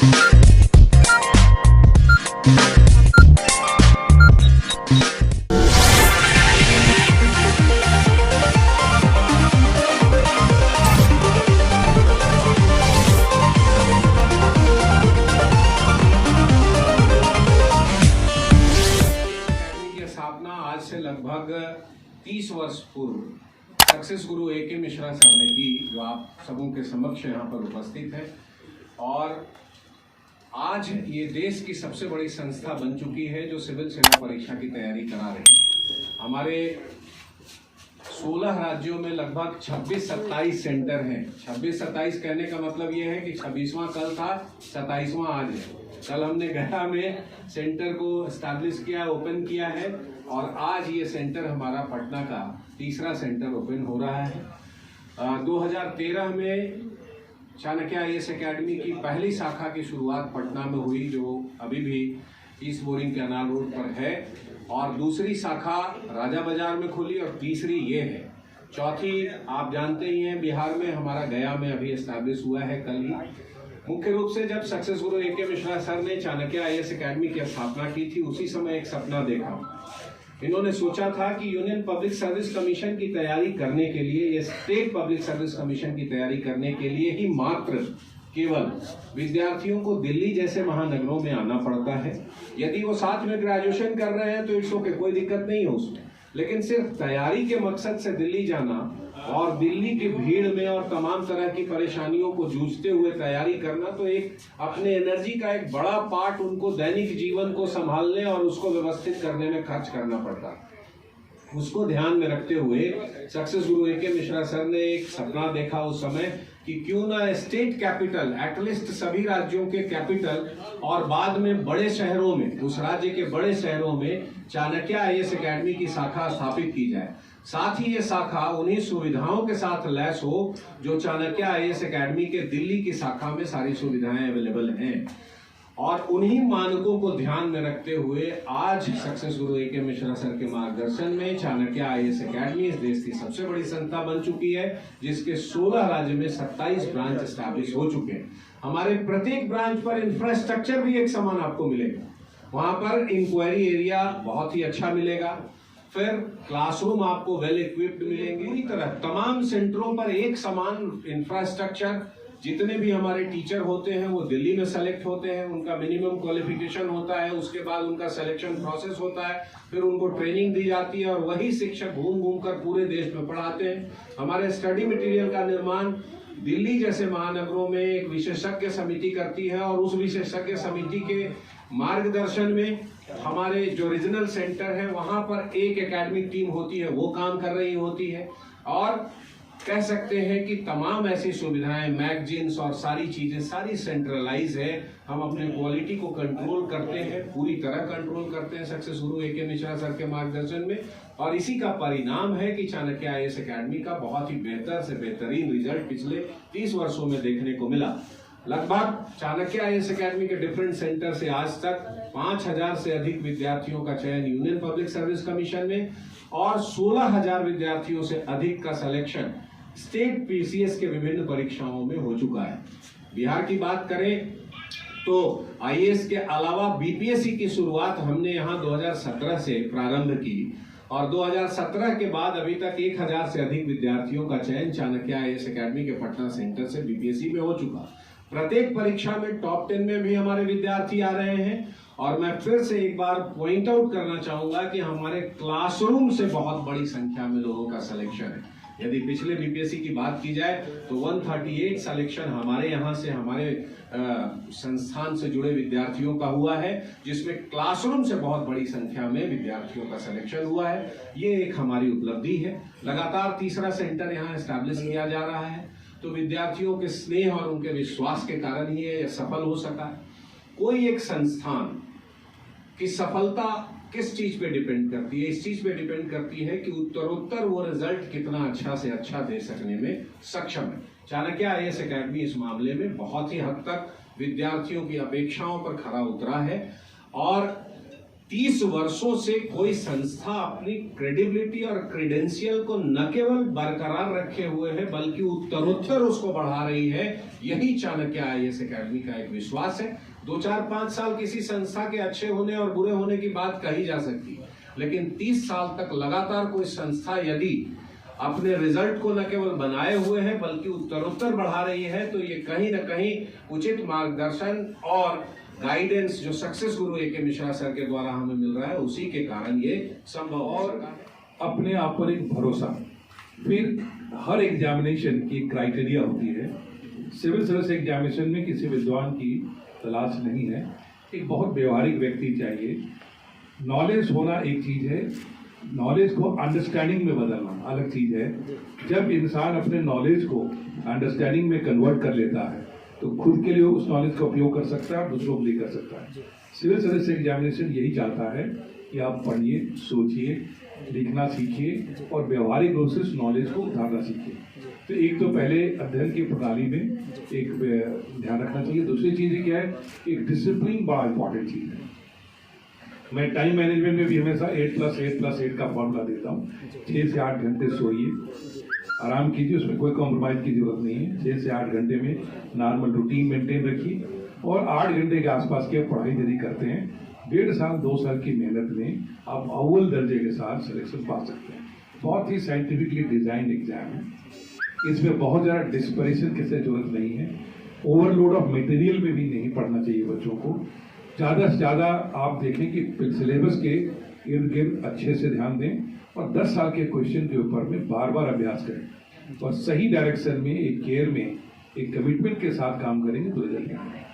आज से लगभग 30 वर्ष पूर्व सक्सेस गुरु A.K. मिश्रा सर ने की, जो आप सबों के समक्ष यहाँ पर उपस्थित है। और आज ये देश की सबसे बड़ी संस्था बन चुकी है जो सिविल सेवा परीक्षा की तैयारी करा रही है। हमारे 16 राज्यों में लगभग 26-27 सेंटर हैं। 26-27 कहने का मतलब ये है कि 26वां कल था, 27वां आज है। कल हमने गया में सेंटर को एस्टैब्लिश किया, ओपन किया है, और आज ये सेंटर हमारा पटना का तीसरा सेंटर ओपन हो रहा है। 2013 में चाणक्य IAS एकेडमी की पहली शाखा की शुरुआत पटना में हुई, जो अभी भी ईस्ट बोरिंग कैनाल रोड पर है, और दूसरी शाखा राजा बाजार में खुली, और तीसरी ये है। चौथी आप जानते ही हैं, बिहार में हमारा गया में अभी एस्टैब्लिश हुआ है कल ही। मुख्य रूप से जब सक्सेस गुरु A.K. मिश्रा सर ने चाणक्य IAS एकेडमी की स्थापना की थी, उसी समय एक सपना देखा। इन्होंने सोचा था कि यूनियन पब्लिक सर्विस कमीशन की तैयारी करने के लिए, ये स्टेट पब्लिक सर्विस कमीशन की तैयारी करने के लिए ही मात्र केवल विद्यार्थियों को दिल्ली जैसे महानगरों में आना पड़ता है। यदि वो साथ में ग्रेजुएशन कर रहे हैं तो इट्स ओके, कोई दिक्कत नहीं है उसमें, लेकिन सिर्फ तैयारी के मकसद से दिल्ली जाना और दिल्ली की भीड़ में और तमाम तरह की परेशानियों को जूझते हुए तैयारी करना, तो एक अपने एनर्जी का एक बड़ा पार्ट उनको दैनिक जीवन को संभालने और उसको व्यवस्थित करने में खर्च करना पड़ता। उसको ध्यान में रखते हुए सक्सेस गुरु A.K. मिश्रा सर ने एक सपना देखा उस समय कि क्यों ना स्टेट कैपिटल, एटलीस्ट सभी राज्यों के कैपिटल और बाद में बड़े शहरों में, उस राज्य के बड़े शहरों में चाणक्य IAS एकेडमी की शाखा स्थापित की जाए। साथ ही ये शाखा उन्हीं सुविधाओं के साथ लैस हो जो चाणक्य IAS एकेडमी के दिल्ली की शाखा में सारी सुविधाएं अवेलेबल हैं। और उन्हीं मानकों को ध्यान में रखते हुए आज सक्सेस गुरु A.K. मिश्रा सर के मार्गदर्शन में चाणक्य IAS एकेडमी इस देश की सबसे बड़ी संस्था बन चुकी है, जिसके 16 राज्य में 27 ब्रांच एस्टैब्लिश हो चुके हैं। हमारे प्रत्येक ब्रांच पर इंफ्रास्ट्रक्चर भी एक समान आपको मिलेगा। वहां पर इंक्वायरी एरिया बहुत ही अच्छा मिलेगा, फिर क्लासरूम आपको वेल इक्विप्ड मिलेंगे। पूरी तरह तमाम सेंटरों पर एक समान इंफ्रास्ट्रक्चर। जितने भी हमारे टीचर होते हैं वो दिल्ली में सेलेक्ट होते हैं, उनका मिनिमम क्वालिफिकेशन होता है, उसके बाद उनका सिलेक्शन प्रोसेस होता है, फिर उनको ट्रेनिंग दी जाती है, और वही शिक्षक घूम घूम कर पूरे देश में पढ़ाते हैं। हमारे स्टडी मटेरियल का निर्माण दिल्ली जैसे महानगरों में एक विशेषज्ञ समिति करती है, और उस विशेषज्ञ समिति के मार्गदर्शन में हमारे जो रीजनल सेंटर है वहां पर एक एकेडमिक टीम होती है, वो काम कर रही होती है। और कह सकते हैं कि तमाम ऐसी सुविधाएं, मैगजीन्स और सारी चीजें सारी सेंट्रलाइज है। हम अपने क्वालिटी को कंट्रोल करते हैं, पूरी तरह कंट्रोल करते हैं सक्सेस गुरु A.K. मिश्रा सर के मार्गदर्शन में, और इसी का परिणाम है कि चाणक्य IAS एकेडमी का बहुत ही बेहतर से बेहतरीन रिजल्ट पिछले 30 वर्षों में देखने को मिला। लगभग चाणक्य IAS एकेडमी के डिफरेंट सेंटर से आज तक 5000 से अधिक विद्यार्थियों का चयन यूनियन पब्लिक सर्विस कमीशन में, और 16000 विद्यार्थियों से अधिक का सिलेक्शन स्टेट PCS के विभिन्न परीक्षाओं में हो चुका है। बिहार की बात करें तो IAS के अलावा BPSC की शुरुआत हमने यहाँ 2017 से प्रारंभ की, और 2017 के बाद अभी तक 1000 से अधिक विद्यार्थियों का चयन चाणक्य IAS एकेडमी के पटना सेंटर से BPSC में हो चुका। प्रत्येक परीक्षा में टॉप 10 में भी हमारे विद्यार्थी आ रहे हैं। और मैं फिर से एक बार पॉइंट आउट करना चाहूंगा कि हमारे क्लासरूम से बहुत बड़ी संख्या में लोगों का सिलेक्शन है। यदि पिछले BPSC की बात की जाए तो 138 सिलेक्शन हमारे यहाँ से, हमारे संस्थान से जुड़े विद्यार्थियों का हुआ है, जिसमें क्लासरूम से बहुत बड़ी संख्या में विद्यार्थियों का सिलेक्शन हुआ है। ये एक हमारी उपलब्धि है। लगातार तीसरा सेंटर यहाँ एस्टैब्लिश किया जा रहा है, तो विद्यार्थियों के स्नेह और उनके विश्वास के कारण ही ये सफल हो सका है। कोई एक संस्थान की सफलता किस चीज पे डिपेंड करती है? इस चीज पे डिपेंड करती है कि उत्तरोत्तर वो रिजल्ट कितना अच्छा से अच्छा दे सकने में सक्षम है। चाणक्य IAS एकेडमी इस मामले में बहुत ही हद तक विद्यार्थियों की अपेक्षाओं पर खरा उतरा है, और 30 वर्षों से कोई संस्था अपनी क्रेडिबिलिटी और क्रेडेंशियल को न केवल बरकरार रखे हुए है बल्कि उत्तरोत्तर उसको बढ़ा रही है। यही चाणक्य आईएएस एकेडमी का एक विश्वास है। 2, 4, 5 साल किसी संस्था के अच्छे होने और बुरे होने की बात कही जा सकती है, लेकिन 30 साल तक लगातार कोई संस्था यदि अपने रिजल्ट को न केवल बनाए हुए है बल्कि उत्तरोत्तर बढ़ा रही है, तो ये कहीं न कहीं उचित मार्गदर्शन और गाइडेंस जो सक्सेस गुरु ए.के. मिश्रा सर के द्वारा हमें मिल रहा है, उसी के कारण ये संभव। और अपने आप पर एक भरोसा। फिर हर एग्जामिनेशन की क्राइटेरिया होती है। सिविल सर्विस एग्जामिनेशन में किसी विद्वान की तलाश नहीं है, एक बहुत व्यवहारिक व्यक्ति चाहिए। नॉलेज होना एक चीज है, नॉलेज को अंडरस्टैंडिंग में बदलना अलग चीज है। जब इंसान अपने नॉलेज को अंडरस्टैंडिंग में कन्वर्ट कर लेता है तो खुद के लिए उस नॉलेज का उपयोग कर सकता है, दूसरों के लिए कर सकता है। सिविल सर्विस एग्जामिनेशन यही चाहता है कि आप पढ़िए, सोचिए, लिखना सीखिए और व्यवहारिक रूप से उस नॉलेज को उतारना सीखिए। तो एक तो पहले अध्ययन की प्रणाली में एक ध्यान रखना चाहिए। दूसरी चीज़ क्या है, एक डिसिप्लिन बड़ा इंपॉर्टेंट चीज़ है। मैं टाइम मैनेजमेंट में भी हमेशा 8+8+8 का फॉर्मूला देता हूँ। 6 से 8 घंटे सोइए, आराम कीजिए, उसमें कोई कॉम्प्रोमाइज़ की जरूरत नहीं है। 6 से 8 घंटे में नॉर्मल रूटीन मेंटेन रखिए और 8 घंटे के आसपास की पढ़ाई यदि करते हैं, 1.5 साल 2 साल की मेहनत में आप अव्वल दर्जे के साथ सिलेक्शन पा सकते हैं। बहुत ही साइंटिफिकली डिजाइन एग्जाम है, इसमें बहुत ज़्यादा डिस्परेशन की जरूरत नहीं है। ओवरलोड ऑफ मटेरियल में भी नहीं पढ़ना चाहिए बच्चों को। ज़्यादा से ज़्यादा आप देखें कि सिलेबस के इर्द गिर्द अच्छे से ध्यान दें और 10 साल के क्वेश्चन के ऊपर में बार बार अभ्यास करें और सही डायरेक्शन में, एक केयर में, एक कमिटमेंट के साथ काम करेंगे तो रिजल्ट आएगा।